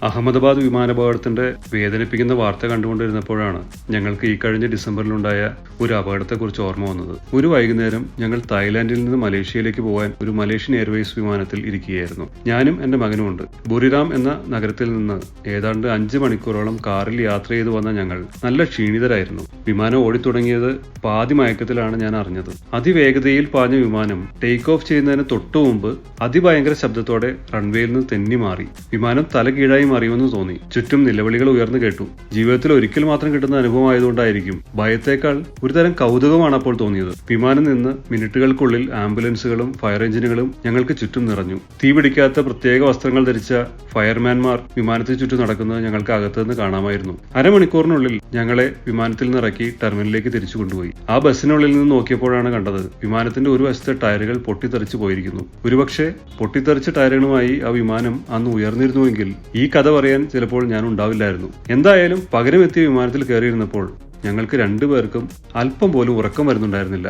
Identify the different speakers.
Speaker 1: അഹമ്മദാബാദ് വിമാനാപകടത്തിന്റെ വേദനിപ്പിക്കുന്ന വാർത്ത കണ്ടുകൊണ്ടിരുന്നപ്പോഴാണ് ഞങ്ങൾക്ക് ഈ കഴിഞ്ഞ ഡിസംബറിലുണ്ടായ ഒരു അപകടത്തെക്കുറിച്ച് ഓർമ്മ വന്നത്. ഒരു വൈകുന്നേരം ഞങ്ങൾ തായ്ലാന്റിൽ നിന്ന് മലേഷ്യയിലേക്ക് പോകാൻ ഒരു മലേഷ്യൻ എയർവേസ് വിമാനത്തിൽ ഇരിക്കുകയായിരുന്നു. ഞാനും എന്റെ മകനുമുണ്ട്. ബുറിറാം എന്ന നഗരത്തിൽ നിന്ന് ഏതാണ്ട് 5 മണിക്കൂറോളം കാറിൽ യാത്ര ചെയ്തു വന്ന ഞങ്ങൾ നല്ല ക്ഷീണിതരായിരുന്നു. വിമാനം ഓടിത്തുടങ്ങിയത് പാതി മയക്കത്തിലാണ് ഞാൻ അറിഞ്ഞത്. അതിവേഗതയിൽ പാഞ്ഞ വിമാനം ടേക്ക് ഓഫ് ചെയ്യുന്നതിന് തൊട്ടു മുമ്പ് അതിഭയങ്കര ശബ്ദത്തോടെ റൺവേയിൽ നിന്ന് തെന്നി മാറി. വിമാനം തലകീഴായി അറിയുമെന്ന് തോന്നി. ചുറ്റും നിലവിളികൾ ഉയർന്നു കേട്ടു. ജീവിതത്തിൽ ഒരിക്കൽ മാത്രം കിട്ടുന്ന അനുഭവമായതുകൊണ്ടായിരിക്കും ഭയത്തേക്കാൾ ഒരുതരം കൗതുകമാണ് അപ്പോൾ തോന്നിയത്. വിമാനം നിന്ന് മിനിറ്റുകൾക്കുള്ളിൽ ആംബുലൻസുകളും ഫയർ എഞ്ചിനുകളും ഞങ്ങൾക്ക് ചുറ്റും നിറഞ്ഞു. തീപിടിക്കാത്ത പ്രത്യേക വസ്ത്രങ്ങൾ ധരിച്ച ഫയർമാൻമാർ വിമാനത്തിന് ചുറ്റും നടക്കുന്നത് ഞങ്ങൾക്ക് അകത്തുനിന്ന് കാണാമായിരുന്നു. അരമണിക്കൂറിനുള്ളിൽ ഞങ്ങളെ വിമാനത്തിൽ നിന്ന് ഇറക്കി ടെർമിനലിലേക്ക് തിരിച്ചു കൊണ്ടുപോയി. ആ ബസ്സിനുള്ളിൽ നിന്ന് നോക്കിയപ്പോഴാണ് കണ്ടത് വിമാനത്തിന്റെ ഒരു വശത്തെ ടയറുകൾ പൊട്ടിത്തെറിച്ചു പോയിരിക്കുന്നു. ഒരുപക്ഷെ പൊട്ടിത്തെറിച്ച ടയറുകളുമായി ആ വിമാനം അന്ന് ഉയർന്നിരുന്നുവെങ്കിൽ ഈ കഥ പറയാൻ ചിലപ്പോൾ ഞാൻ ഉണ്ടാവില്ലായിരുന്നു. എന്തായാലും പകരമെത്തിയ വിമാനത്തിൽ കയറിയിരുന്നപ്പോൾ ഞങ്ങൾക്ക് രണ്ടുപേർക്കും അല്പം പോലും ഉറക്കം വരുന്നുണ്ടായിരുന്നില്ല.